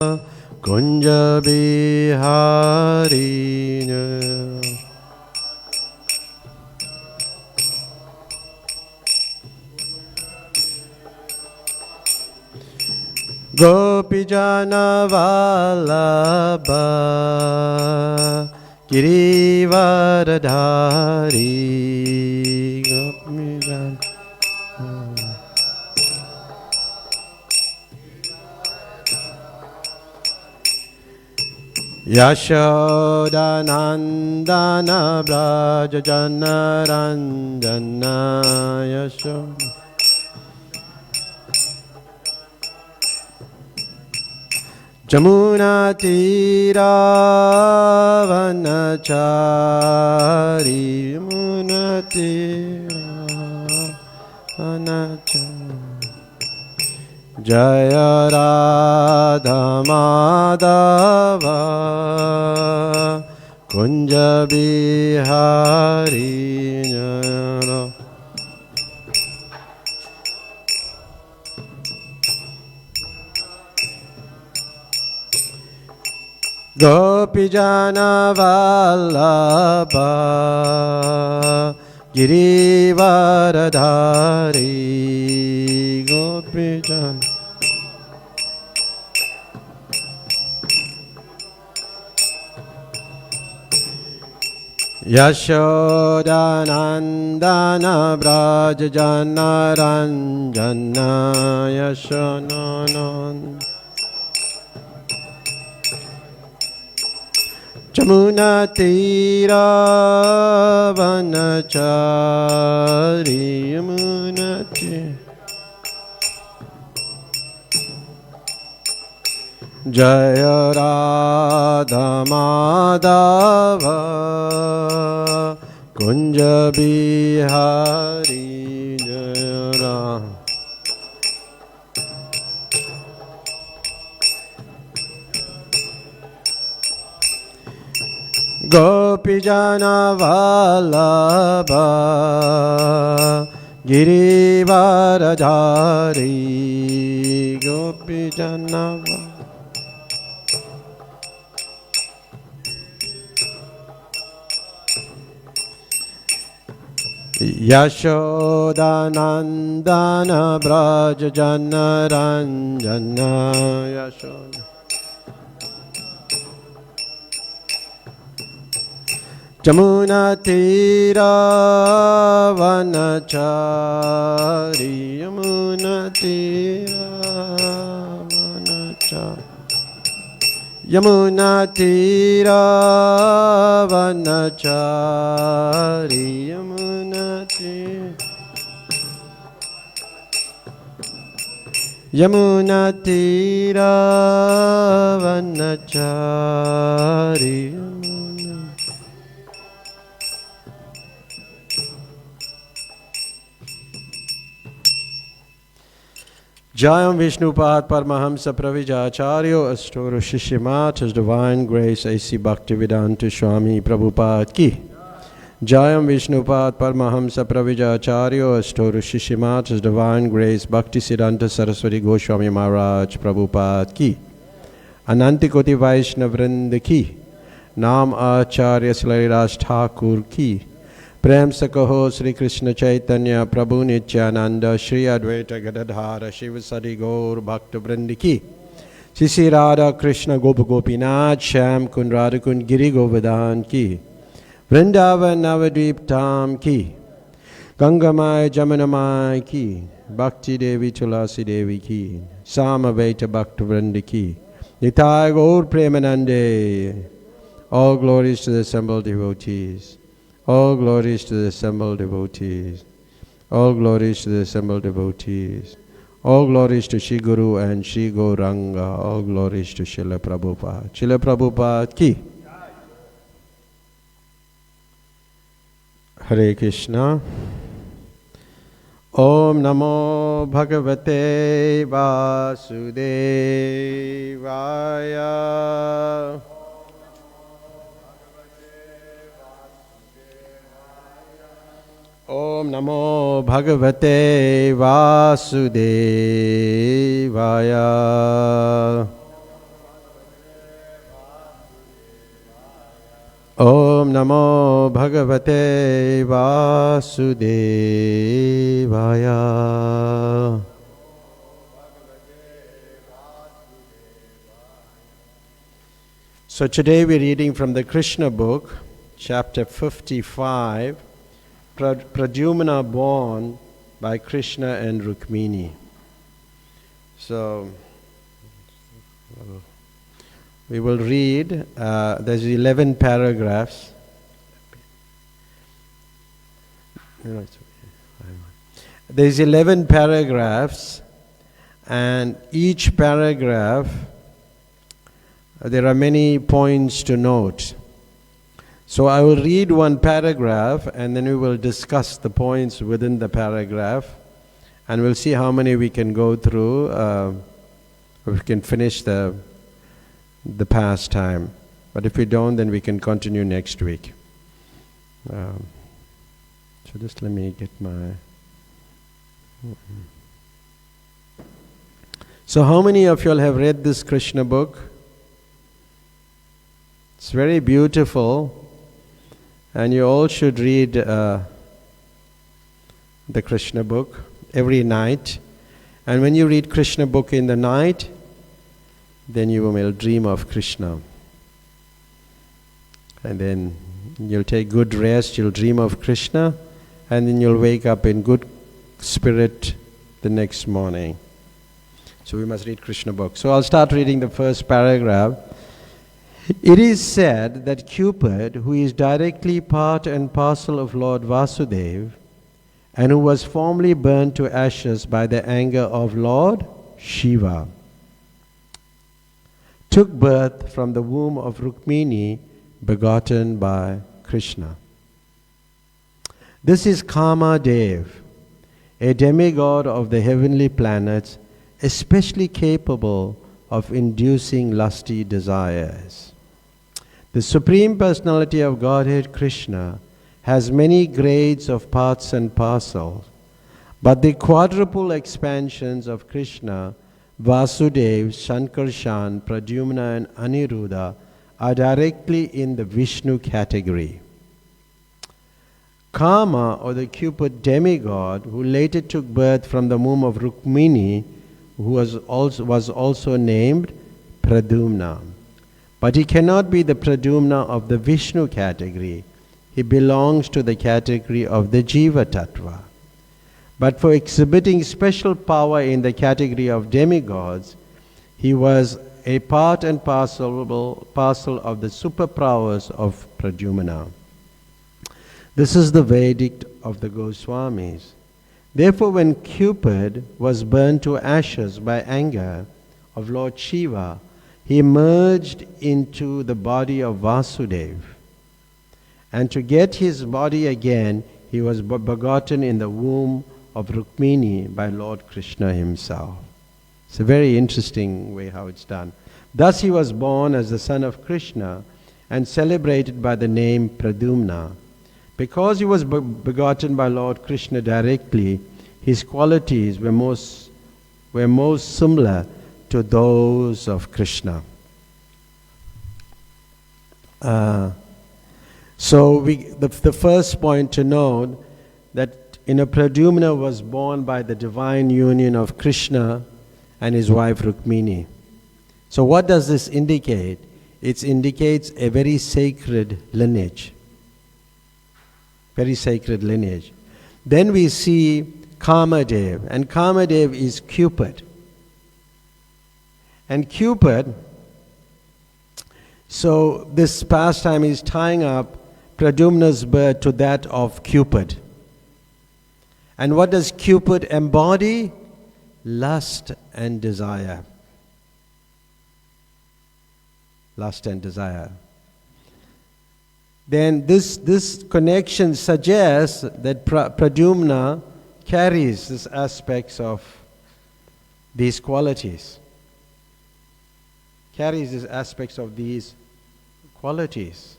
Kunja Bihari Gopijana Vallabha Girivaradhari Gopijana Yashodanandana Brajajana Ranjana Yashoda Jamuna Tira Vanachari Jamuna Tira Vanachari Jaya Radha Madhava Kunja Bihari Jaya Gopijana Vallabha Girivaradhari Gopijana Yashodanandana Brajajana Ranjana Yashodananda Jamuna Tira Vanachari Yamuna Tira Jaya Radha Madhava Kunja Bihari Jaya Radha Gopijana Vallabha Girivaradhari Gopijana Yashodanandana Brajajana Ranjana Yashoda Jamuna Tira Vanachari Yamuna Tira Vanachari Yamuna Tira Vanachari Yamuna Tira Yamuna Tira Vanachari Jayam Vishnupad Paramahamsa Pravijacharyo Astoro Shishyamat His Divine Grace A.C. Bhaktivedanta Swami Prabhupada Ki Jayam Vishnupad Paramahamsa Pravijacharyo Astoro Shishyamat His Divine Grace Bhaktisiddhanta Saraswati Goswami Maharaj Prabhupada Ki Anantikoti Vaishnavrinda Ki Nam Acharya Slairas Thakur Ki Prem se kaho Sri Krishna Chaitanya Prabhu Nityananda Shri Advaita Gadadhara Shiva Sadi Gaur Bhakta Vrindi Ki Sisi Radha Krishna Gopa Gopinath Sham Kund Radha Kund Giri Govardhan Ki Vrindavan Navadvip Tam Ki Gangamai Jamunamai Ki Bhakti Devi Tulasi Devi Ki Samaveta Bhakta Vrindi Ki Nitai Gaur Premanande. All glories to the assembled devotees. All glories to the assembled devotees. All glories to the assembled devotees. All glories to Shri Guru and Shri Gauranga. All glories to Srila Prabhupada. Srila Prabhupada Ki. Hare Krishna. Om Namo Bhagavate Vasudevaya. Om Namo Bhagavate Vasudevaya. Om Namo Bhagavate Vasudevaya. So today we're reading from the Krishna book, chapter 55, Pradyumna born by Krishna and Rukmini. So we will read, there's 11 paragraphs. There's 11 paragraphs, and each paragraph, there are many points to note. So I will read one paragraph, and then we will discuss the points within the paragraph, and we'll see how many we can go through, we can finish the pastime. But if we don't, then we can continue next week. So just let me get my... So how many of you all have read this Krishna book? It's very beautiful, and you all should read the Krishna book every night. And when you read Krishna book in the night, then you will dream of Krishna. And then you'll take good rest, you'll dream of Krishna, and then you'll wake up in good spirit the next morning. So we must read Krishna book. So I'll start reading the first paragraph. It is said that Cupid, who is directly part and parcel of Lord Vasudeva, and who was formerly burned to ashes by the anger of Lord Shiva, took birth from the womb of Rukmini, begotten by Krishna. This is Kamadev, a demigod of the heavenly planets, especially capable of inducing lusty desires. The Supreme Personality of Godhead, Krishna, has many grades of parts and parcels, but the quadruple expansions of Krishna, Vasudeva, Shankarshan, Pradyumna and Aniruddha are directly in the Vishnu category. Kama, or the Cupid demigod, who later took birth from the womb of Rukmini, who was also named Pradyumna. But he cannot be the Pradyumna of the Vishnu category. He belongs to the category of the Jiva Tattva. But for exhibiting special power in the category of demigods, he was a part and parcel of the superpowers of Pradyumna. This is the verdict of the Goswamis. Therefore, when Cupid was burned to ashes by anger of Lord Shiva, he merged into the body of Vasudeva. And to get his body again, he was begotten in the womb of Rukmini by Lord Krishna himself. It's a very interesting way how it's done. Thus he was born as the son of Krishna and celebrated by the name Pradyumna. Because he was begotten by Lord Krishna directly, his qualities were most similar to those of Krishna. So the first point to note that Pradyumna was born by the divine union of Krishna and his wife Rukmini. So what does this indicate? It indicates a very sacred lineage. Very sacred lineage. Then we see Kamadev, and Kamadev is Cupid. And Cupid, so this pastime is tying up Pradyumna's birth to that of Cupid. And what does Cupid embody? Lust and desire. Lust and desire. Then this connection suggests that Pradyumna carries these aspects of these qualities. Carries these aspects of these qualities.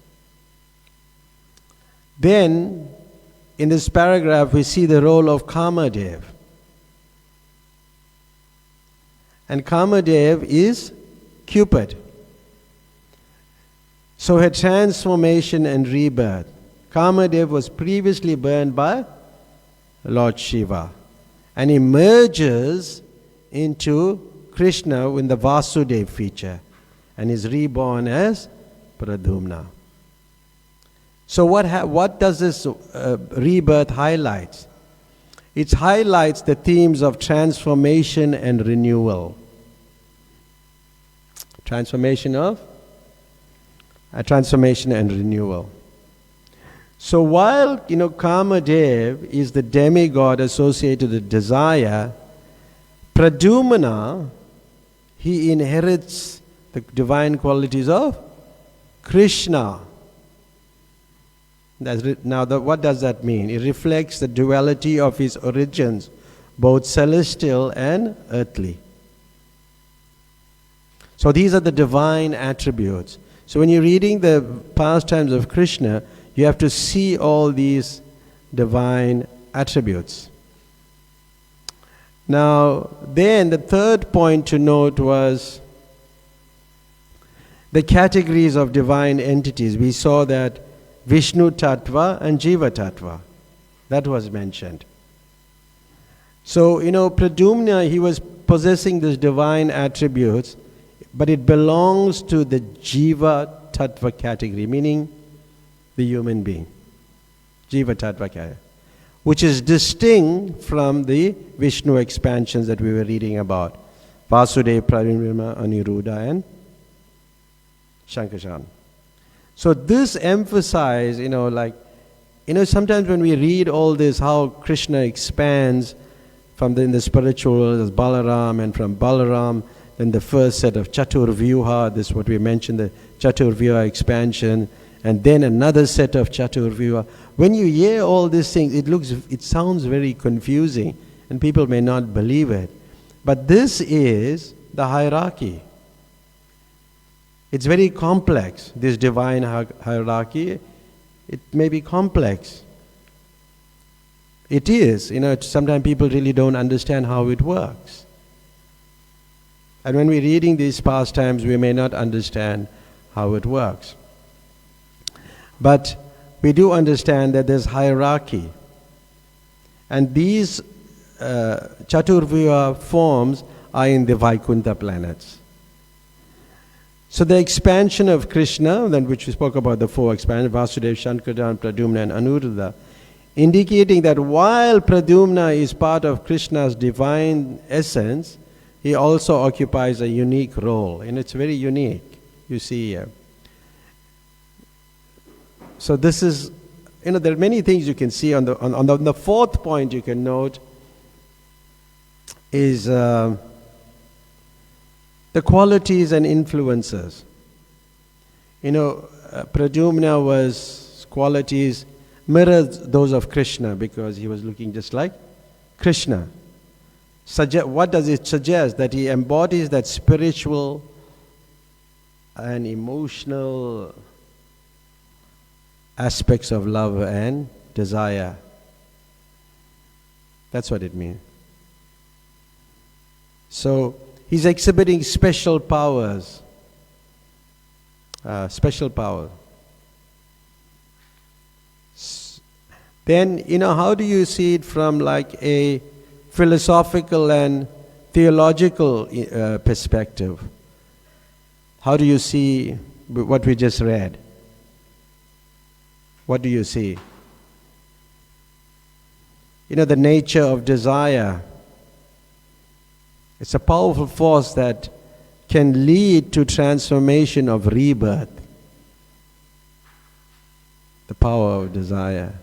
Then, in this paragraph, we see the role of Kamadev. And Kamadev is Cupid. So her transformation and rebirth. Kamadev was previously burned by Lord Shiva and emerges into Krishna in the Vasudev feature and is reborn as Pradyumna. So what does this rebirth highlight? It highlights the themes of transformation and renewal. Transformation and renewal. So while Kamadev is the demigod associated with desire, Pradyumna, he inherits the divine qualities of Krishna. Now, what does that mean? It reflects the duality of his origins, both celestial and earthly. So these are the divine attributes. So when you're reading the pastimes of Krishna, you have to see all these divine attributes. Now, then the third point to note was the categories of divine entities. We saw that Vishnu Tattva and Jiva Tattva. That was mentioned. So, Pradyumna, he was possessing these divine attributes, but it belongs to the Jiva Tattva category, meaning the human being. Jiva Tattva category, which is distinct from the Vishnu expansions that we were reading about. Vasudeva, Pradyumna, Aniruddha and Shankarshan. So this emphasizes, sometimes when we read all this, how Krishna expands in the spiritual world as Balaram, and from Balaram, then the first set of Chaturvyuha, this is what we mentioned, the Chaturvyuha expansion, and then another set of Chaturvyuha. When you hear all these things, it sounds very confusing, and people may not believe it. But this is the hierarchy. It's very complex, this divine hierarchy. It may be complex. It is. Sometimes people really don't understand how it works. And when we're reading these pastimes, we may not understand how it works. But we do understand that there's hierarchy. And these Chaturvyuha forms are in the Vaikuntha planets. So the expansion of Krishna, which we spoke about, the four expansions, Vasudeva, Shankarshan, Pradyumna and Anuruddha, indicating that while Pradyumna is part of Krishna's divine essence, he also occupies a unique role, and it's very unique, you see here. So this is, there are many things you can see on the fourth point you can note is the qualities and influences. Pradyumna was qualities mirrored those of Krishna because he was looking just like Krishna. What does it suggest? That he embodies that spiritual and emotional aspects of love and desire. That's what it means. So he's exhibiting special powers. Special power. Then, how do you see it from like a philosophical and theological perspective? How do you see what we just read? What do you see? The nature of desire. It's a powerful force that can lead to transformation of rebirth. The power of desire.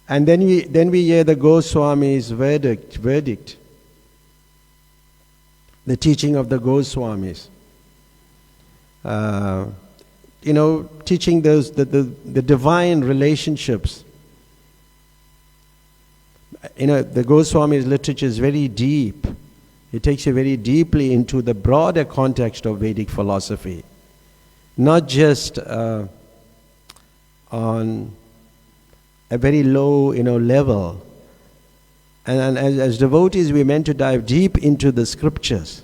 And then we hear the Goswami's verdict. The teaching of the Goswamis. Teaching those the divine relationships. The Goswami's literature is very deep. It takes you very deeply into the broader context of Vedic philosophy. Not just on a very low, level. And as devotees, we're meant to dive deep into the scriptures.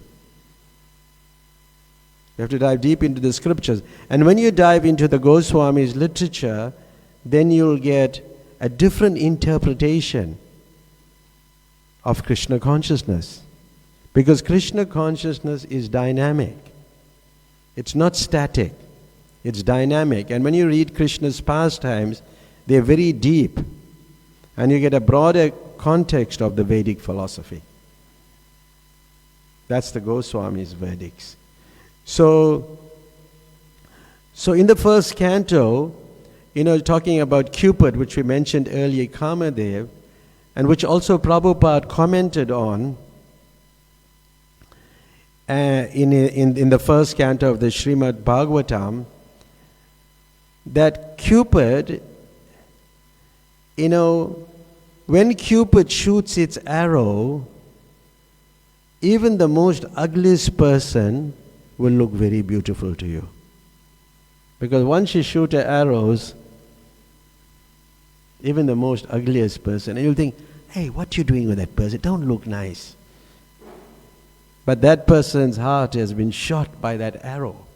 You have to dive deep into the scriptures. And when you dive into the Goswami's literature, then you'll get a different interpretation of Krishna consciousness. Because Krishna consciousness is dynamic. It's not static. It's dynamic. And when you read Krishna's pastimes, they're very deep. And you get a broader context of the Vedic philosophy. That's the Goswami's verdicts. So in the first canto, talking about Cupid, which we mentioned earlier, Kamadev, and which also Prabhupada commented on in the first canto of the Srimad Bhagavatam, that Cupid, when Cupid shoots its arrow, even the most ugliest person will look very beautiful to you. Because once you shoot arrows, even the most ugliest person, and you'll think, hey, what you doing with that person? It don't look nice. But that person's heart has been shot by that arrow.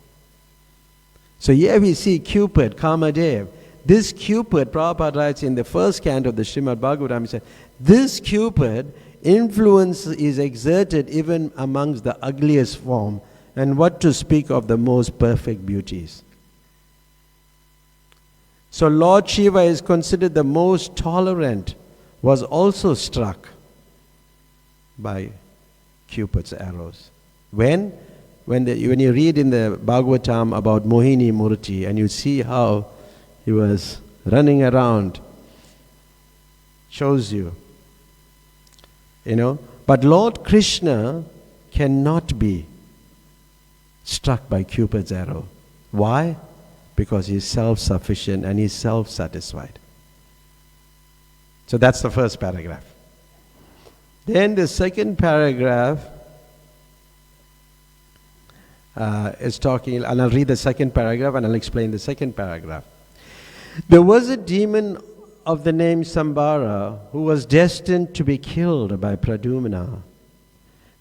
So here we see Cupid, Kamadev. This Cupid, Prabhupada writes in the first canto of the Srimad Bhagavatam, he said, this Cupid, influence is exerted even amongst the ugliest form, and what to speak of the most perfect beauties. So Lord Shiva is considered the most tolerant, was also struck by Cupid's arrows. When you read in the Bhagavatam about Mohini Murti, and you see how he was running around, shows you. But Lord Krishna cannot be struck by Cupid's arrow. Why? Because he is self-sufficient and he is self-satisfied. So that's the first paragraph. Then the second paragraph is talking, and I'll read the second paragraph and I'll explain the second paragraph. There was a demon of the name Sambara who was destined to be killed by Pradyumna.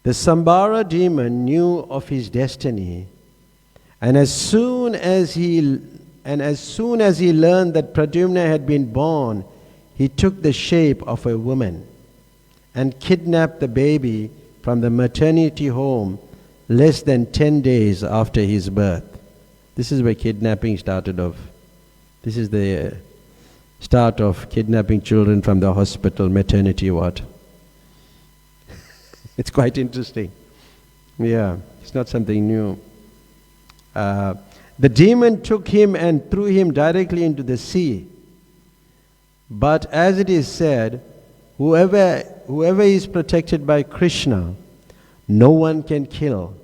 The Sambara demon knew of his destiny, and as soon as he learned that Pradyumna had been born, he took the shape of a woman and kidnapped the baby from the maternity home less than 10 days after his birth. This is where kidnapping started off. This is the start of kidnapping children from the hospital, maternity ward. It's quite interesting. Yeah, it's not something new. The demon took him and threw him directly into the sea. But as it is said, whoever is protected by Krishna, no one can kill.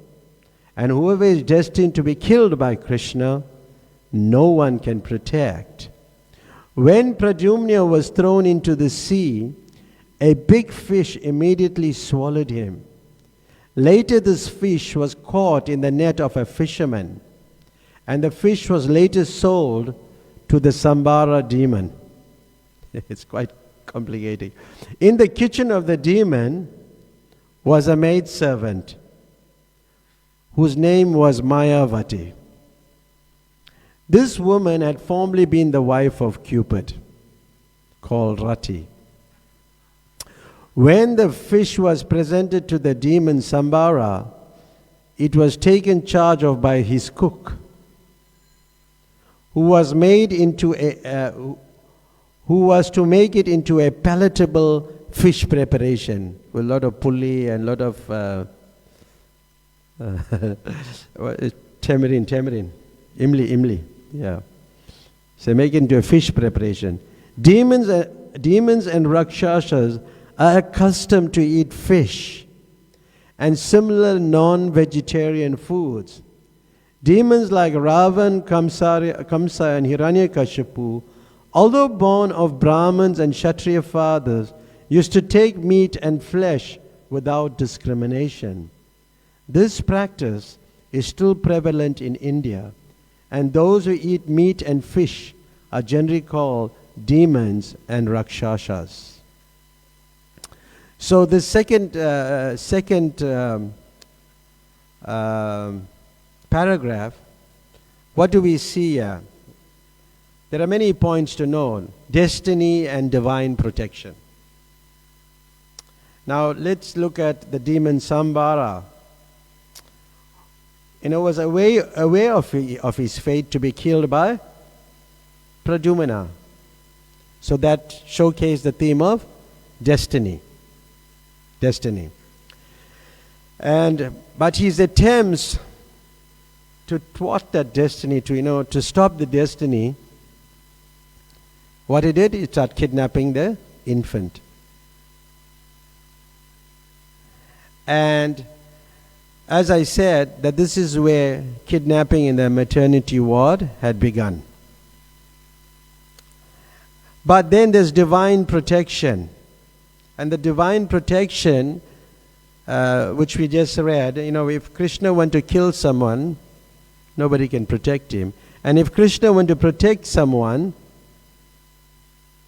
And whoever is destined to be killed by Krishna, no one can protect. When Pradyumna was thrown into the sea, a big fish immediately swallowed him. Later this fish was caught in the net of a fisherman, and the fish was later sold to the Sambara demon. It's quite complicated. In the kitchen of the demon was a maidservant whose name was Mayavati. This woman had formerly been the wife of Cupid, called Rati. When the fish was presented to the demon Sambara, it was taken charge of by his cook, who was to make it into a palatable fish preparation with a lot of pulli and a lot of tamarind, imli, yeah. So make it into a fish preparation. Demons and Rakshasas are accustomed to eat fish and similar non-vegetarian foods. Demons like Ravan, Kamsa and Hiranyakashipu, although born of Brahmins and Kshatriya fathers, used to take meat and flesh without discrimination. This practice is still prevalent in India, and those who eat meat and fish are generally called demons and Rakshasas. So the second paragraph, what do we see here? There are many points to know. Destiny and divine protection. Now let's look at the demon Sambara. Was aware of his fate to be killed by Pradyumna. So that showcased the theme of destiny. Destiny. But his attempts to thwart that destiny, to stop the destiny, what he did, he started kidnapping the infant. And as I said, that this is where kidnapping in the maternity ward had begun. But then there's divine protection. And the divine protection, which we just read, if Krishna wants to kill someone, nobody can protect him. And if Krishna wants to protect someone,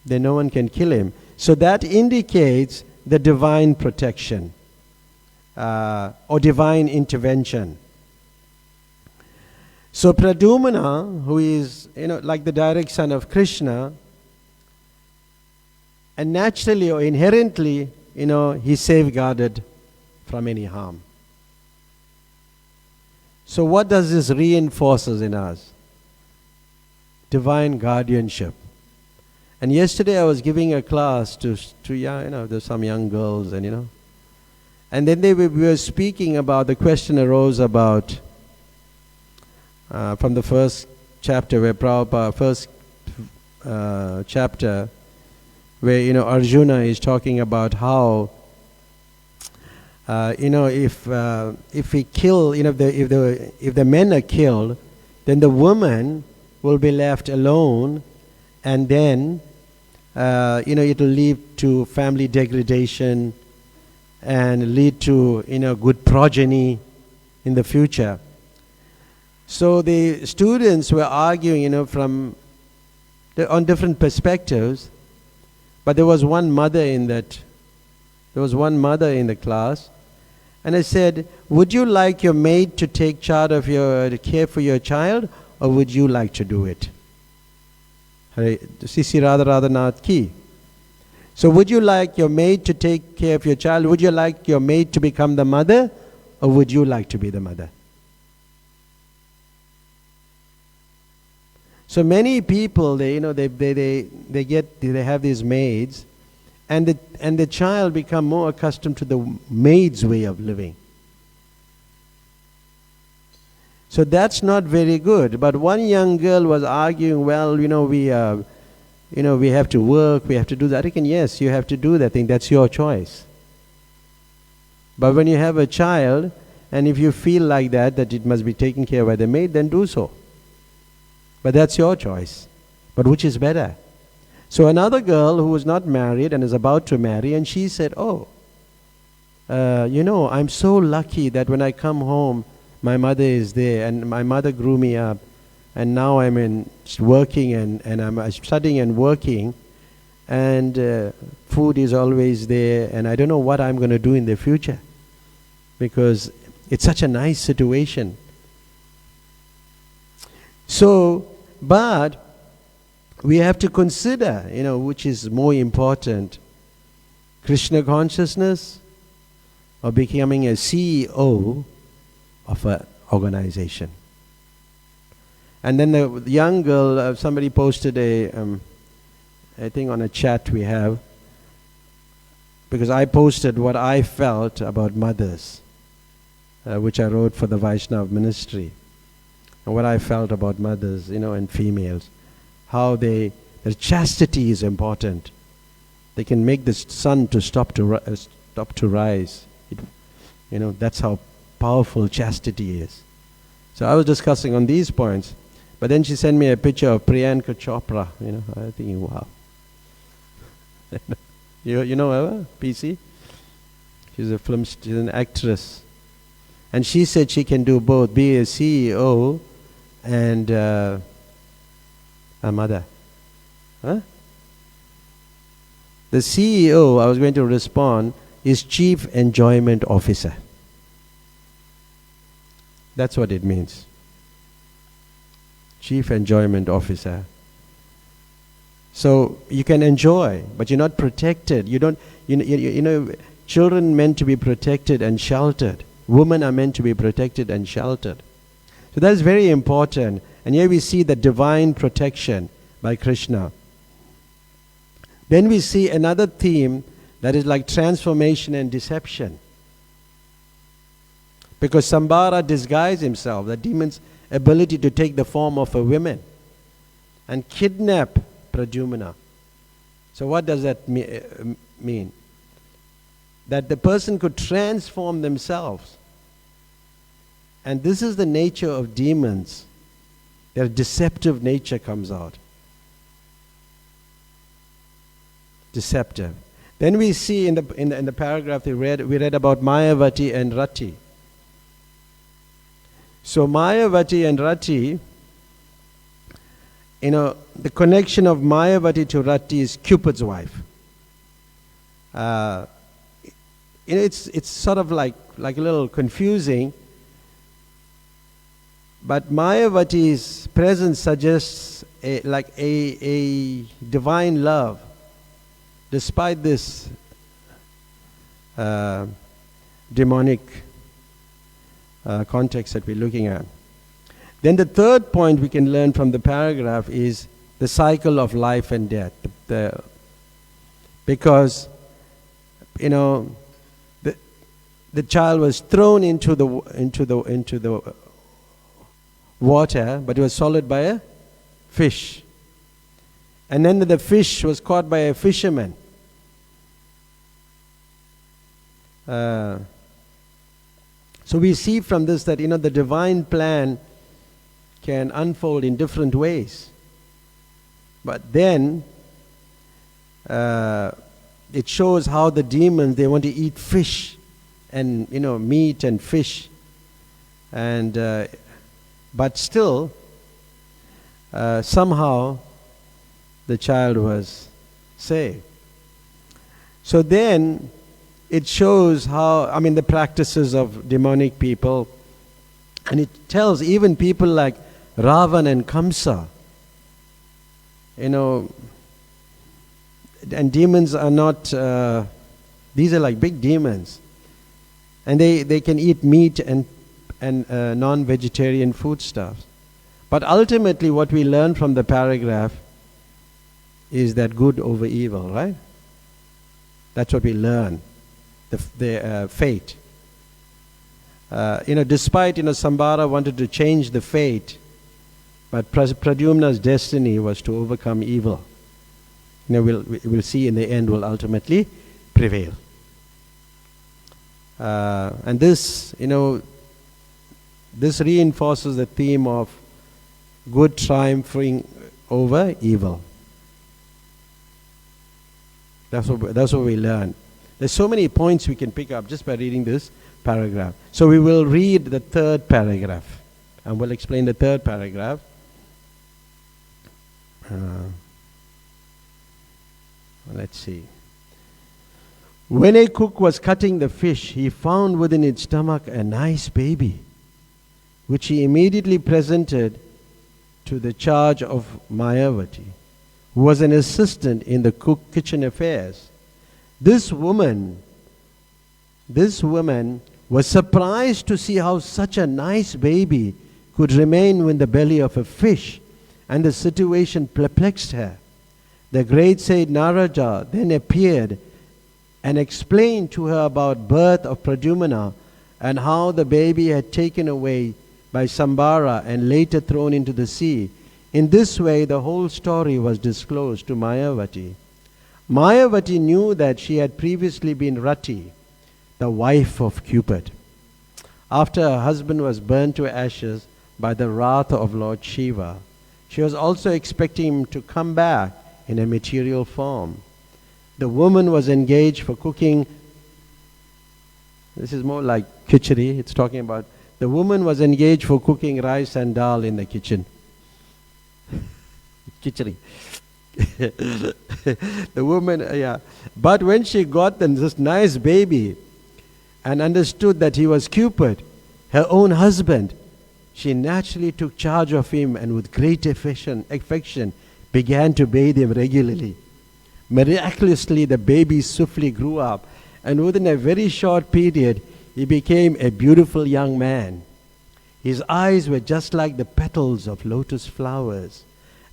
then no one can kill him. So that indicates the divine protection or divine intervention. So Pradyumna, who is like the direct son of Krishna, and naturally or inherently, he's safeguarded from any harm. So what does this reinforces in us? Divine guardianship. And yesterday I was giving a class to there's some young girls, and then we were speaking about, the question arose about from the first chapter where Prabhupada, first chapter, where Arjuna is talking about how if we kill, if the men are killed, then the woman will be left alone, and then it will lead to family degradation and lead to good progeny in the future. So the students were arguing on different perspectives, but there was one mother in the class, and I said, would you like your maid to take charge of care for your child, or would you like to do it? Sisi Raghunath ki. So would you like your maid to take care of your child? Would you like your maid to become the mother, or would you like to be the mother? So many people, they have these maids, and the child become more accustomed to the maid's way of living. So that's not very good. But one young girl was arguing, well, we have to work, we have to do that. I reckon, yes, you have to do that thing. That's your choice. But when you have a child, and if you feel like that it must be taken care of by the maid, then do so. But that's your choice. But which is better? So another girl who was not married and is about to marry, and she said, I'm so lucky that when I come home, my mother is there, and my mother grew me up, and now I'm working and I'm studying and working, and food is always there, and I don't know what I'm going to do in the future, because it's such a nice situation. So, but we have to consider, which is more important, Krishna consciousness or becoming a CEO of an organization. And then the young girl, somebody posted I think on a chat we have, because I posted what I felt about mothers, which I wrote for the Vaishnava ministry, and what I felt about mothers, and females, how their chastity is important. They can make the sun to stop to rise. That's how powerful chastity is. So I was discussing on these points, but then she sent me a picture of Priyanka Chopra. I was thinking, wow. you know her, PC? She's an actress, and she said she can do both, be a CEO and a mother. Huh? The CEO, I was going to respond, is Chief Enjoyment Officer. That's what it means. Chief Enjoyment Officer. So you can enjoy, but you're not protected. You don't, you know, children meant to be protected and sheltered. Women are meant to be protected and sheltered. So that is very important. And here we see the divine protection by Krishna. Then we see another theme that is like transformation and deception. Because Sambara disguised himself, the demon's ability to take the form of a woman and kidnap Pradyumna. So what does that mean? That the person could transform themselves. And this is the nature of demons. Their deceptive nature comes out. Deceptive. Then we see in the paragraph we read about Mayavati and Rati. So Mayavati and Rati, you know, the connection of Mayavati to Rati is Cupid's wife. You know, it's sort of like a little confusing, but Mayavati's presence suggests a divine love, despite this demonic context that we're looking at. Then the third point we can learn from the paragraph is the cycle of life and death. Because, you know, the child was thrown into the water, but it was swallowed by a fish. And then the fish was caught by a fisherman. So we see from this that, you know, the divine plan can unfold in different ways. But then it shows how the demons, they want to eat fish and, you know, meat and fish. And but still, somehow the child was saved. So then it shows how, I mean, the practices of demonic people, and it tells even people like Ravan and Kamsa, you know, and demons are not, these are like big demons, and they can eat meat and non-vegetarian foodstuffs. But ultimately what we learn from the paragraph is that good over evil, right? That's what we learn, the fate. You know, despite, you know, Sambara wanted to change the fate, but Pradyumna's destiny was to overcome evil. You know, we'll see in the end will ultimately prevail. And this, you know, this reinforces the theme of good triumphing over evil. That's what we learn. There's so many points we can pick up just by reading this paragraph. So we will read the third paragraph, and we'll explain the third paragraph. Let's see. When a cook was cutting the fish, he found within its stomach a nice baby, which he immediately presented to the charge of Mayavati, who was an assistant in the kitchen affairs. This woman was surprised to see how such a nice baby could remain in the belly of a fish, and the situation perplexed her. The great sage Naraja then appeared and explained to her about birth of Pradyumna and how the baby had taken away by Sambara and later thrown into the sea. In this way the whole story was disclosed to Mayavati. Mayavati knew that she had previously been Rati, the wife of Cupid. After her husband was burned to ashes by the wrath of Lord Shiva, she was also expecting him to come back in a material form. The woman was engaged for cooking. This is more like khichdi. It's talking about the woman was engaged for cooking rice and dal in the kitchen. Khichdi. The woman, yeah. But when she got this nice baby and understood that he was Cupid, her own husband, she naturally took charge of him and with great affection began to bathe him regularly. Miraculously, the baby swiftly grew up, and within a very short period, he became a beautiful young man. His eyes were just like the petals of lotus flowers,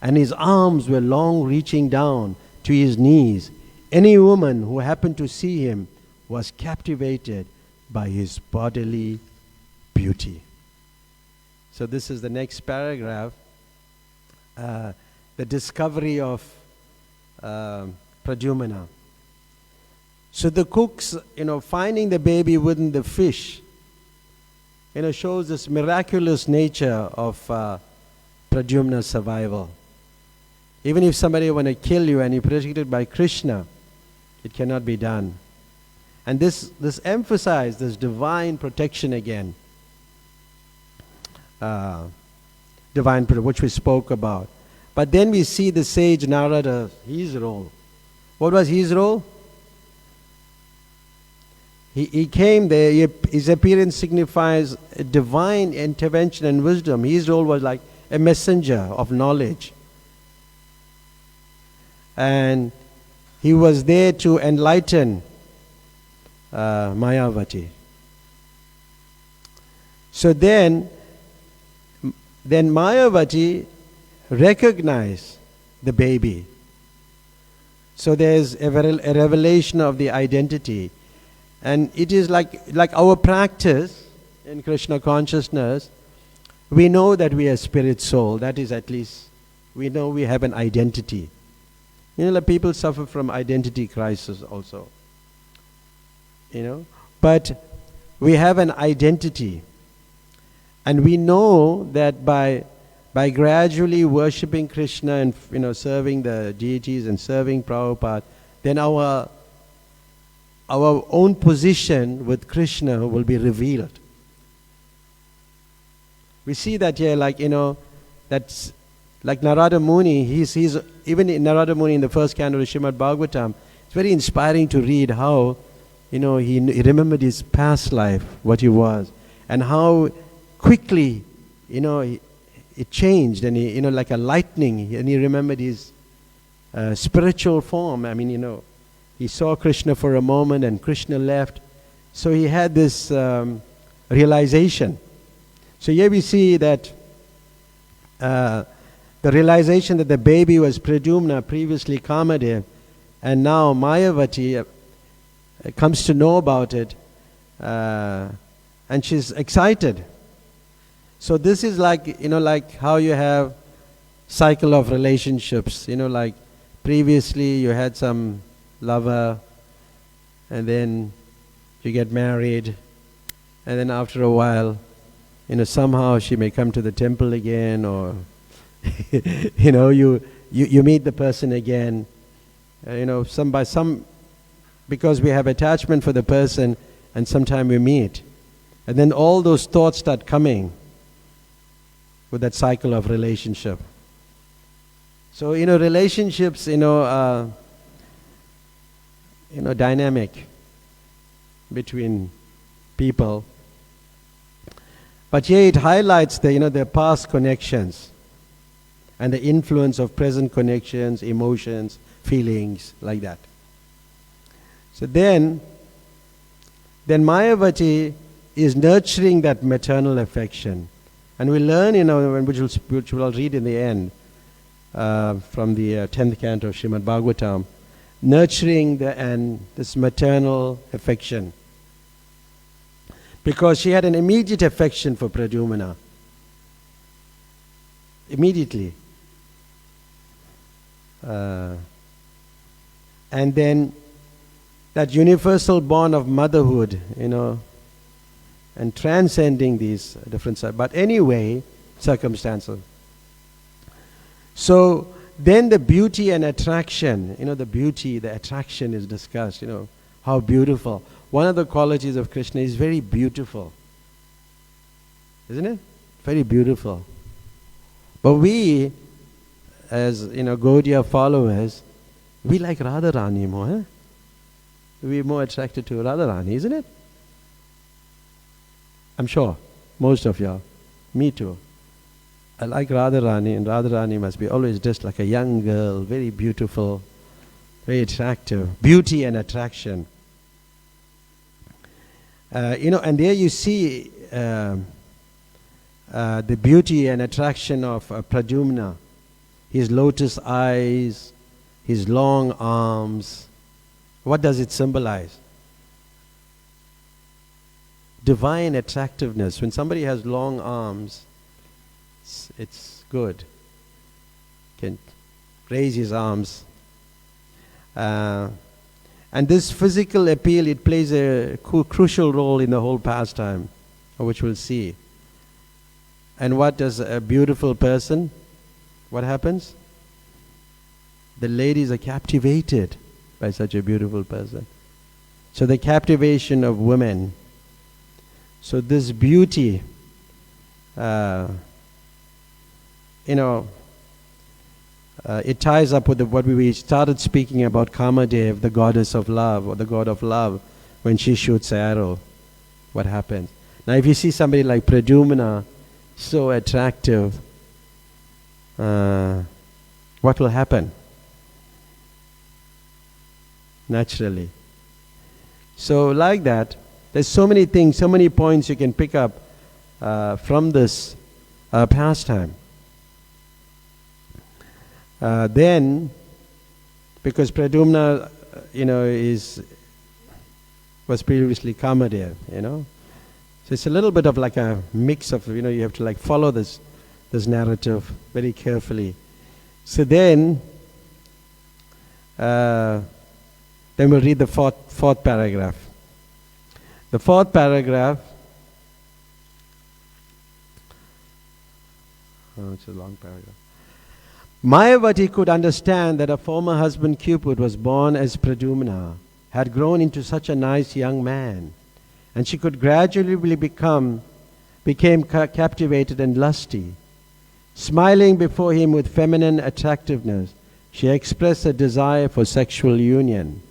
and his arms were long, reaching down to his knees. Any woman who happened to see him was captivated by his bodily beauty. So this is the next paragraph, the discovery of Pradyumna. So the cooks, finding the baby within the fish, shows this miraculous nature of Pradyumna's survival. Even if somebody want to kill you and you're protected by Krishna, it cannot be done. And this emphasized this divine protection again. Which we spoke about. But then we see the sage Narada, his role. What was his role? He came there, his appearance signifies a divine intervention and wisdom. His role was like a messenger of knowledge. And he was there to enlighten Mayavati. So then Mayavati recognized the baby. So there's a revelation of the identity. And it is like our practice in Krishna consciousness. We know that we are spirit soul. That is, at least, we know we have an identity. Like people suffer from identity crisis also. But we have an identity. And we know that by gradually worshipping Krishna and serving the deities and serving Prabhupada, then our own position with Krishna will be revealed. We see that here, that's like Narada Muni. He's even in Narada Muni in the first canto of Srimad Bhagavatam. It's very inspiring to read how he remembered his past life, what he was, and how quickly it changed, and he like a lightning, and he remembered his spiritual form. He saw Krishna for a moment, and Krishna left. So he had this realization. So here we see that the realization that the baby was Pradyumna, previously Kamadev, and now Mayavati comes to know about it, and she's excited. So this is like how you have cycle of relationships. Like previously you had some lover, and then you get married, and then after a while, somehow she may come to the temple again, or you meet the person again, because we have attachment for the person, and sometime we meet, and then all those thoughts start coming with that cycle of relationship. So relationships dynamic between people. But here it highlights the past connections and the influence of present connections, emotions, feelings, like that. So then Mayavati is nurturing that maternal affection. And we learn, which we'll read in the end, from the 10th canto of Srimad Bhagavatam, nurturing this maternal affection. Because she had an immediate affection for Pradyumna. Immediately. And then that universal bond of motherhood, and transcending these different circumstances. So then the beauty and attraction, the attraction is discussed, how beautiful. One of the qualities of Krishna is very beautiful. Isn't it? Very beautiful. But we, as Gaudiya followers, we like Radharani more. Huh? We're more attracted to Radharani, isn't it? I'm sure, most of y'all. Me too. I like Radharani, and Radharani must be always dressed like a young girl, very beautiful, very attractive. Beauty and attraction. And there you see the beauty and attraction of Pradyumna. His lotus eyes, his long arms. What does it symbolize? Divine attractiveness. When somebody has long arms, it's good. Can raise his arms. And this physical appeal, it plays a crucial role in the whole pastime, which we'll see. And what does a beautiful person, what happens? The ladies are captivated by such a beautiful person. So the captivation of women. So this beauty, it ties up with what we started speaking about Kamadev, the goddess of love, or the god of love, when she shoots an arrow. What happens? Now if you see somebody like Pradyumna, so attractive, what will happen? Naturally. So like that, there's so many things, so many points you can pick up from this pastime. Then, because Pradyumna, was previously Kamadev, so it's a little bit of like a mix of, you have to like follow this narrative very carefully. So then we'll read the fourth paragraph. The fourth paragraph, it's a long paragraph. Mayavati could understand that her former husband Cupid was born as Pradyumna, had grown into such a nice young man, and she could gradually became captivated and lusty. Smiling before him with feminine attractiveness, she expressed a desire for sexual union.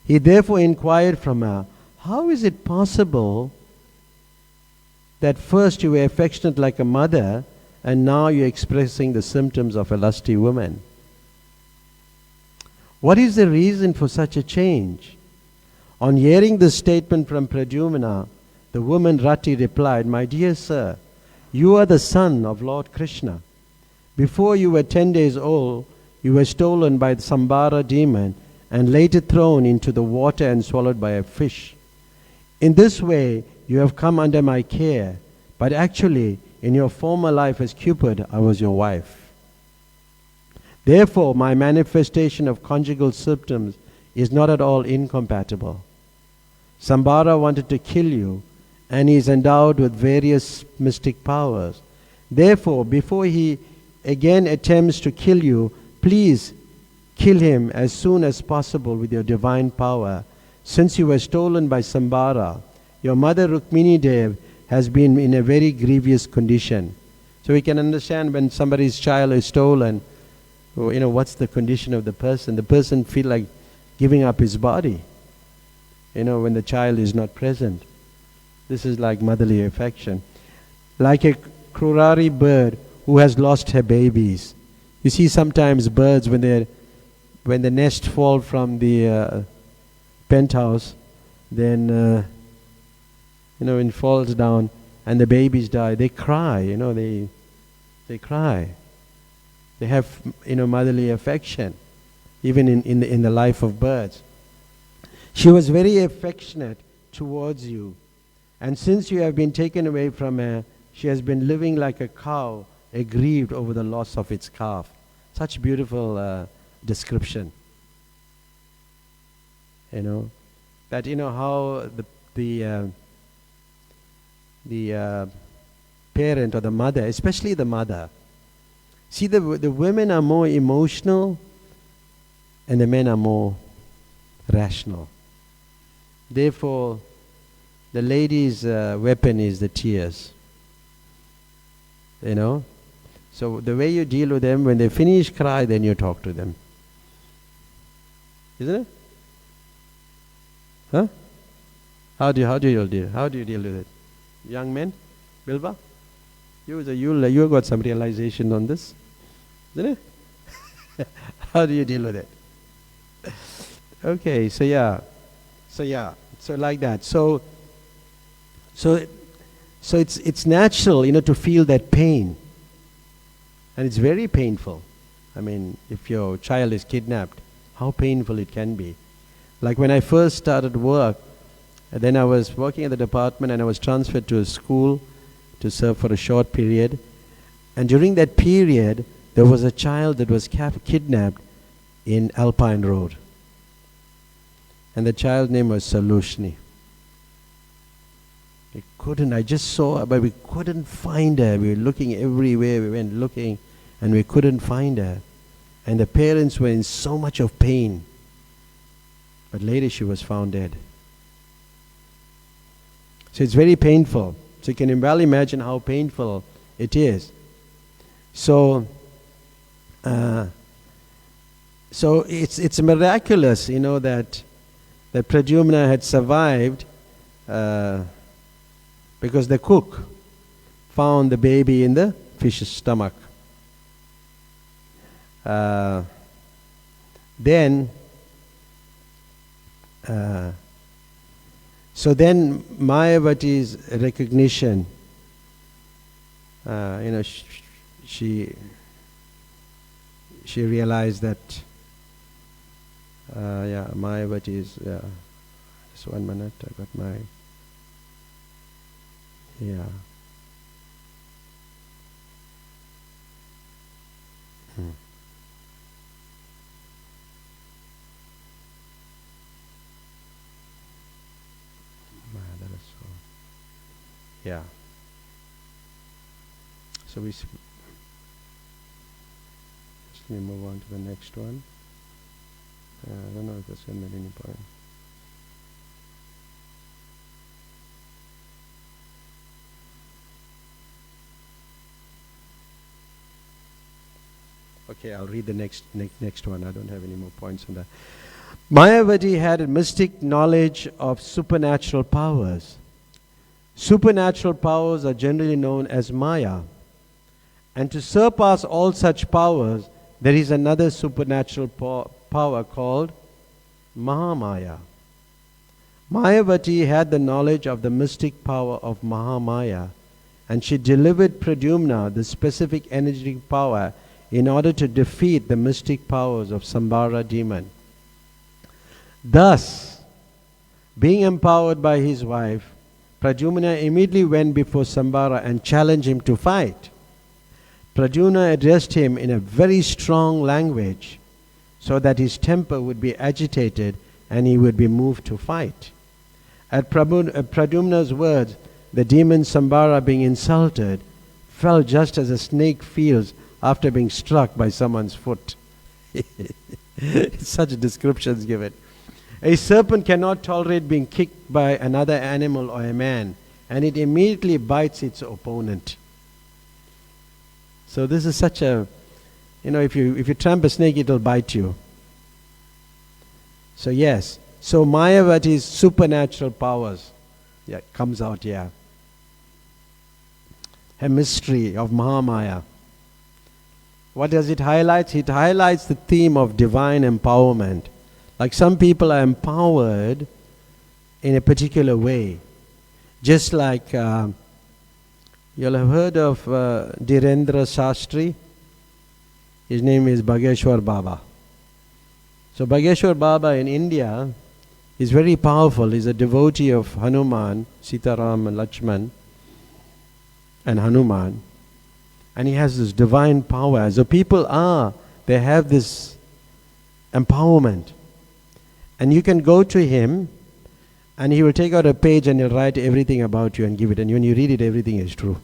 He therefore inquired from her, how is it possible that first you were affectionate like a mother, and now you're expressing the symptoms of a lusty woman? What is the reason for such a change? On hearing this statement from Pradyumna, the woman Rati replied, my dear sir, you are the son of Lord Krishna. Before you were 10 days old, you were stolen by the Sambara demon and later thrown into the water and swallowed by a fish. In this way, you have come under my care, but actually, in your former life as Cupid, I was your wife. Therefore, my manifestation of conjugal symptoms is not at all incompatible. Sambara wanted to kill you, and he is endowed with various mystic powers. Therefore, before he again attempts to kill you, please kill him as soon as possible with your divine power. Since you were stolen by Sambara, your mother Rukmini Dev has been in a very grievous condition. So we can understand when somebody's child is stolen, what's the condition of the person. The person feel like giving up his body, when the child is not present. This is like motherly affection. Like a Krurari bird who has lost her babies. You see sometimes birds when the nest fall from the penthouse, then when it falls down and the babies die, they cry, they cry. They have motherly affection, even in the life of birds. She was very affectionate towards you, and since you have been taken away from her, she has been living like a cow, aggrieved over the loss of its calf. Such beautiful description. That how the parent or the mother, especially the mother. See, the women are more emotional and the men are more rational. Therefore, the lady's weapon is the tears. So the way you deal with them, when they finish cry, then you talk to them. Isn't it? Huh? How do you deal with it? Young men? Bilba? You got some realization on this, isn't it? How do you deal with it? Okay, so like that. So it's natural, to feel that pain, and it's very painful. I mean, if your child is kidnapped, how painful it can be. Like when I first started work, then I was working at the department and I was transferred to a school to serve for a short period. And during that period, there was a child that was kidnapped in Alpine Road. And the child's name was Salushni. I just saw her, but we couldn't find her. We were looking everywhere. We went looking, and we couldn't find her. And the parents were in so much of pain. But later she was found dead. So it's very painful. So you can well imagine how painful it is. So it's miraculous, that Pradyumna had survived because the cook found the baby in the fish's stomach. So then Mayavati's recognition, she realized that, Mayavati's, just 1 minute, I got my, So just let me move on to the next one. I don't know if that's going to make any point. Okay, I'll read the next one. I don't have any more points on that. Mayavati had a mystic knowledge of supernatural powers. Supernatural powers are generally known as Maya. And to surpass all such powers, there is another supernatural power called Mahamaya. Mayavati had the knowledge of the mystic power of Mahamaya, and she delivered Pradyumna the specific energetic power in order to defeat the mystic powers of Sambara demon. Thus, being empowered by his wife, Pradyumna immediately went before Sambara and challenged him to fight. Pradyumna addressed him in a very strong language so that his temper would be agitated and he would be moved to fight. At Pradyumna's words, the demon Sambara, being insulted, fell just as a snake feels after being struck by someone's foot. Such descriptions given. A serpent cannot tolerate being kicked by another animal or a man, and it immediately bites its opponent. So this is such a, if you tramp a snake, it will bite you. So yes, so Mayavati's supernatural powers, comes out here. A mystery of Mahamaya. What does it highlight? It highlights the theme of divine empowerment. Like some people are empowered in a particular way. Just like, you'll have heard of Dhirendra Shastri. His name is Bhageshwar Baba. So Bhageshwar Baba in India is very powerful. He's a devotee of Hanuman, Sitaram and Lakshman and Hanuman. And he has this divine power. So people they have this empowerment. And you can go to him and he will take out a page and he'll write everything about you and give it. And when you read it, everything is true.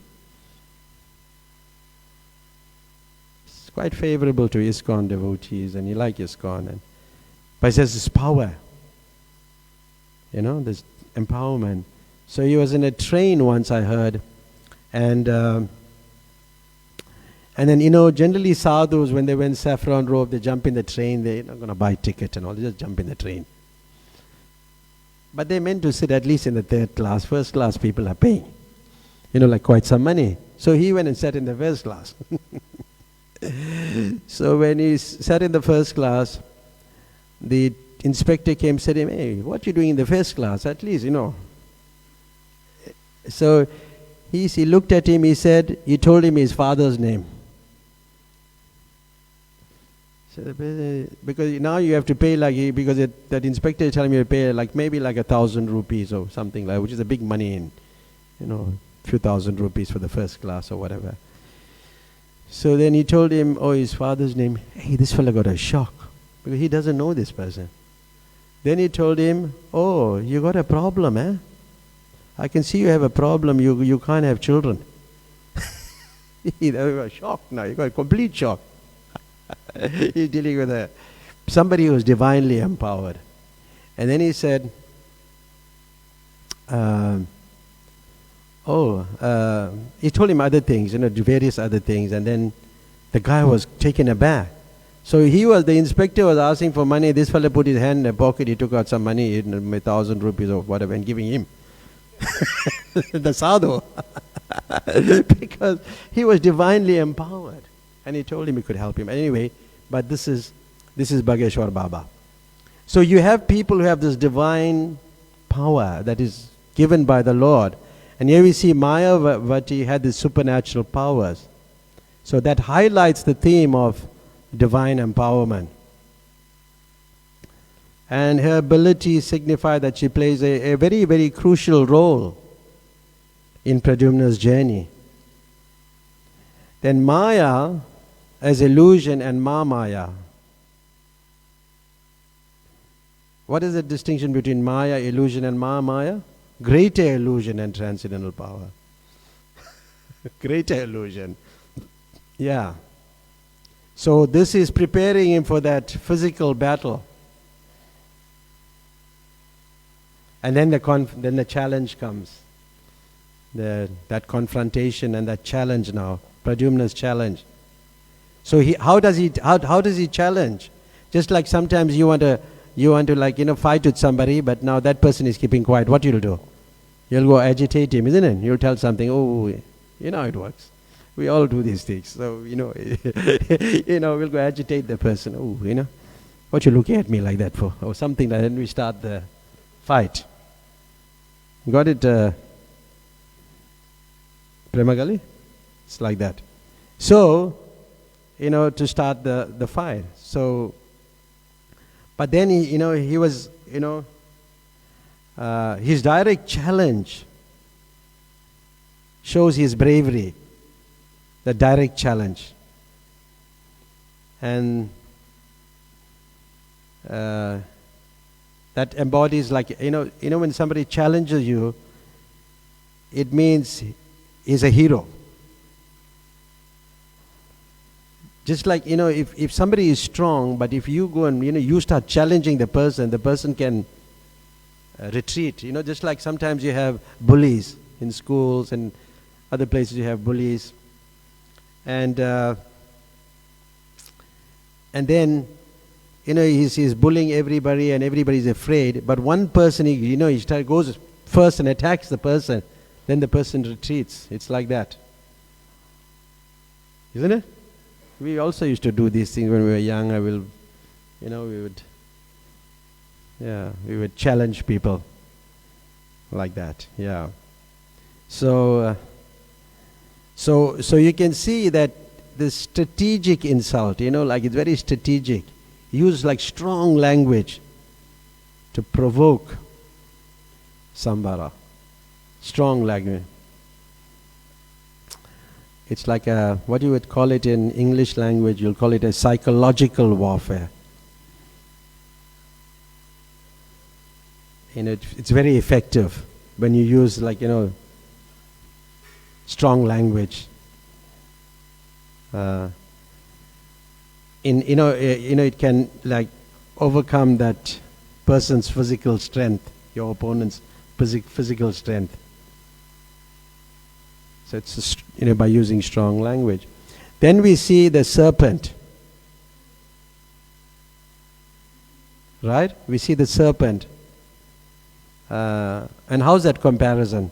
It's quite favorable to ISKCON devotees, and you like ISKCON. But he says this power, this empowerment. So he was in a train once, I heard, and then, generally sadhus, when they wear saffron robe, they jump in the train, they're not going to buy ticket and all, they just jump in the train. But they meant to sit at least in the third class. First class people are paying, like quite some money. So he went and sat in the first class. So when he sat in the first class, the inspector came and said to him, "Hey, what you doing in the first class? At least, you know." So he looked at him, he told him his father's name. So because now you have to pay because that inspector is telling me to pay maybe 1,000 rupees or something which is a big money in, few thousand rupees for the first class or whatever. So then he told him, his father's name. Hey, this fellow got a shock because he doesn't know this person. Then he told him, "Oh, you got a problem, eh? I can see you have a problem. You can't have children." He got shocked now. He got a complete shock. He's dealing with somebody who is divinely empowered. And then he said, he told him other things, various other things, and then the guy was taken aback. So the inspector was asking for money. This fellow put his hand in the pocket, he took out some money, 1,000 rupees or whatever, and giving him. The sadhu. Because he was divinely empowered. And he told him he could help him. Anyway, but this is Bhageshwar Baba. So you have people who have this divine power that is given by the Lord. And here we see Mayavati had these supernatural powers. So that highlights the theme of divine empowerment. And her abilities signify that she plays a very, very crucial role in Pradyumna's journey. Then Maya as illusion and Maya. What is the distinction between Maya, illusion, and Maya? Greater illusion and transcendental power. Greater illusion. Yeah. So this is preparing him for that physical battle. And then the challenge comes. That confrontation and that challenge now. Pradyumna's challenge. So how does he challenge? Just like sometimes you want to fight with somebody, but now that person is keeping quiet. What you'll do? You'll go agitate him, isn't it? You'll tell something. Oh, you know how it works. We all do these things. So we'll go agitate the person. Oh, what you looking at me like that for? Or something like that. And we start the fight. Got it, Premagali? It's like that. So, to start the fight. So, but then he was, his direct challenge shows his bravery. The direct challenge. And that embodies when somebody challenges you, it means he's a hero. Just like, if somebody is strong, but if you go and, you start challenging the person can retreat. Just like sometimes you have bullies in schools and other places you have bullies. And then, he's bullying everybody and everybody's afraid. But one person, he goes first and attacks the person. Then the person retreats. It's like that. Isn't it? We also used to do these things when we were young. We would challenge people like that. Yeah. So you can see that the strategic insult, it's very strategic. Use strong language to provoke Sambara. Strong language. It's like what you would call it in English language, you'll call it a psychological warfare. It's very effective when you use strong language. It can overcome that person's physical strength, your opponent's physical strength. So it's by using strong language. Then we see the serpent. Right? We see the serpent. And how's that comparison?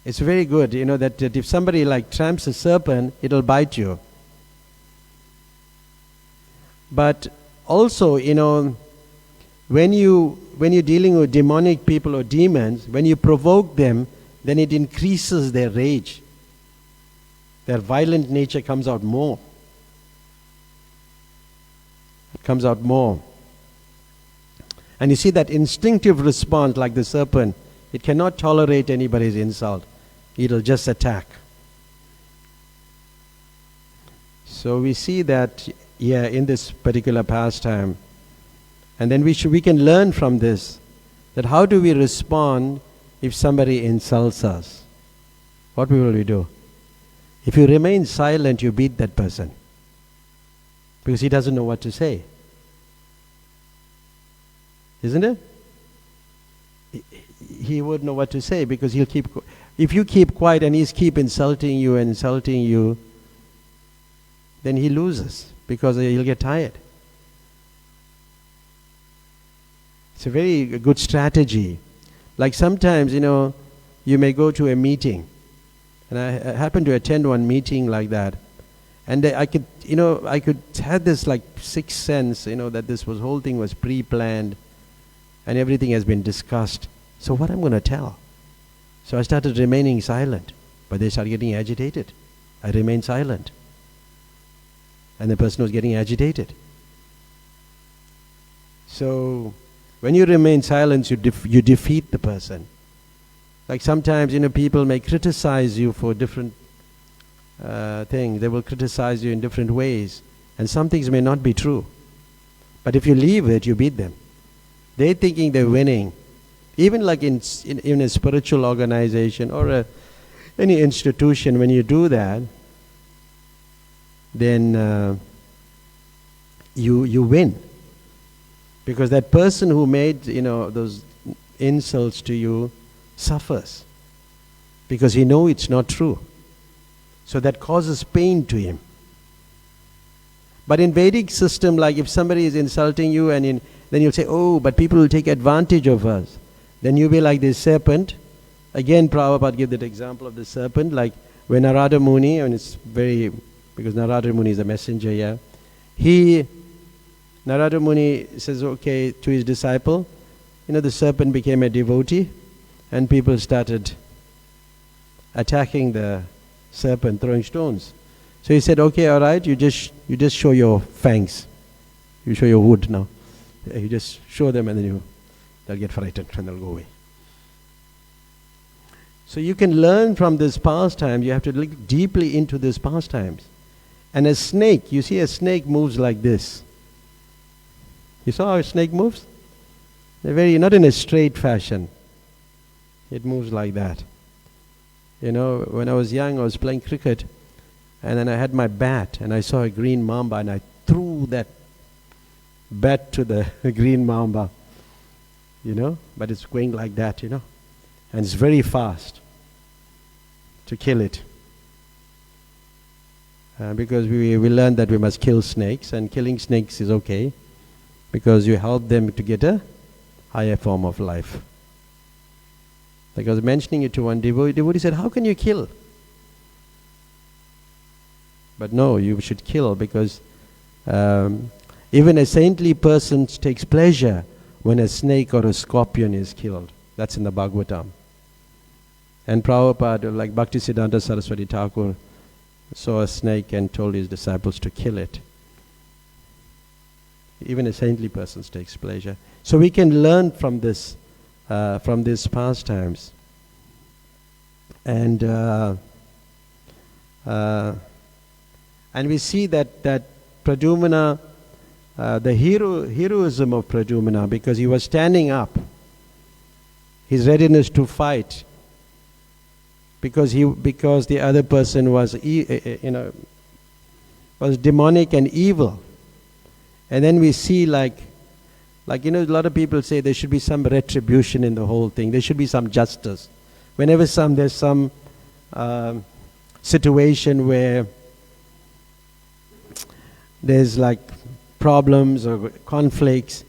It's very good, that if somebody like tramps a serpent, it'll bite you. But also, when you're dealing with demonic people or demons, when you provoke them, then it increases their rage. Their violent nature comes out more. It comes out more. And you see that instinctive response, like the serpent, it cannot tolerate anybody's insult. It'll just attack. So we see that in this particular pastime. And then we can learn from this, that how do we respond if somebody insults us? What will we do? If you remain silent, you beat that person. Because he doesn't know what to say. Isn't it? He wouldn't know what to say because if you keep quiet and he's keep insulting you, then he loses because he'll get tired. It's a very good strategy. Like sometimes, you may go to a meeting, and I happened to attend one meeting like that, and I could have this like sixth sense, that this whole thing was pre-planned, and everything has been discussed. So what I'm going to tell? So I started remaining silent, but they started getting agitated. I remained silent, and the person was getting agitated. So when you remain silent, you defeat the person. Like sometimes, people may criticize you for different things. They will criticize you in different ways, and some things may not be true. But if you leave it, you beat them. They're thinking they're winning. Even like in a spiritual organization or any institution, when you do that, then you win. Because that person who made those insults to you suffers. Because he knows it's not true. So that causes pain to him. But in Vedic system, like if somebody is insulting you then you'll say, oh, but people will take advantage of us. Then you'll be like this serpent. Again, Prabhupada gave that example of the serpent, like when Narada Muni, because Narada Muni is a messenger, Narada Muni says, okay, to his disciple, the serpent became a devotee, and people started attacking the serpent, throwing stones. So he said, okay, all right, you just show your fangs. You show your wood now. You just show them, and then they'll get frightened and they'll go away. So you can learn from this pastime. You have to look deeply into this pastimes. And a snake, you see a snake moves like this. You saw how a snake moves? Not in a straight fashion. It moves like that. When I was young, I was playing cricket, and then I had my bat, and I saw a green mamba, and I threw that bat to the green mamba. But it's going like that, and it's very fast to kill it. Because we learned that we must kill snakes, and killing snakes is okay, because you help them to get a higher form of life. Like I was mentioning it to one devotee said, how can you kill? But no, you should kill, because even a saintly person takes pleasure when a snake or a scorpion is killed. That's in the Bhagavatam. And Prabhupada, like Bhaktisiddhanta Saraswati Thakur, saw a snake and told his disciples to kill it. Even a saintly person takes pleasure. So we can learn from this, from these pastimes. And we see that Pradyumna, the heroism of Pradyumna, because he was standing up, his readiness to fight, because the other person was was demonic and evil. And then we see like a lot of people say there should be some retribution in the whole thing. There should be some justice. Whenever there's some situation where there's like problems or conflicts,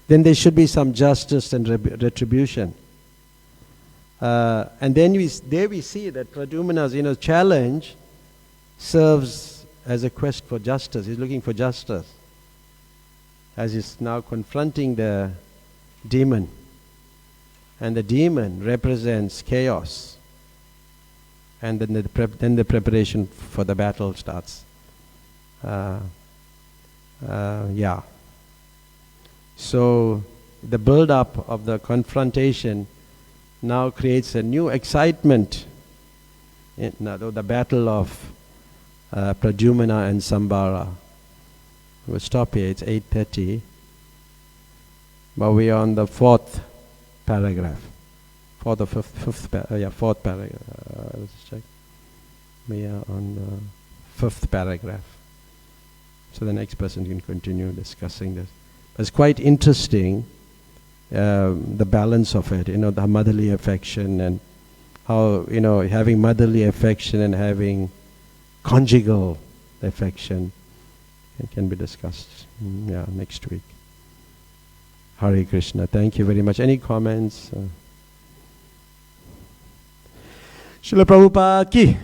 then there should be some justice and retribution. And then there we see that Pradyumna's challenge serves as a quest for justice. He's looking for justice, as he's now confronting the demon. And the demon represents chaos. And then the preparation for the battle starts. Yeah. So the build-up of the confrontation now creates a new excitement in the battle of Pradyumna and Sambara. We'll stop here. It's 8:30. But we are on the fourth paragraph. Fourth or fifth paragraph. Let's check. We are on the fifth paragraph. So the next person can continue discussing this. It's quite interesting, the balance of it, the motherly affection and how, having motherly affection and having conjugal affection. It can be discussed, next week. Hare Krishna. Thank you very much. Any comments? Srila Prabhupada ki.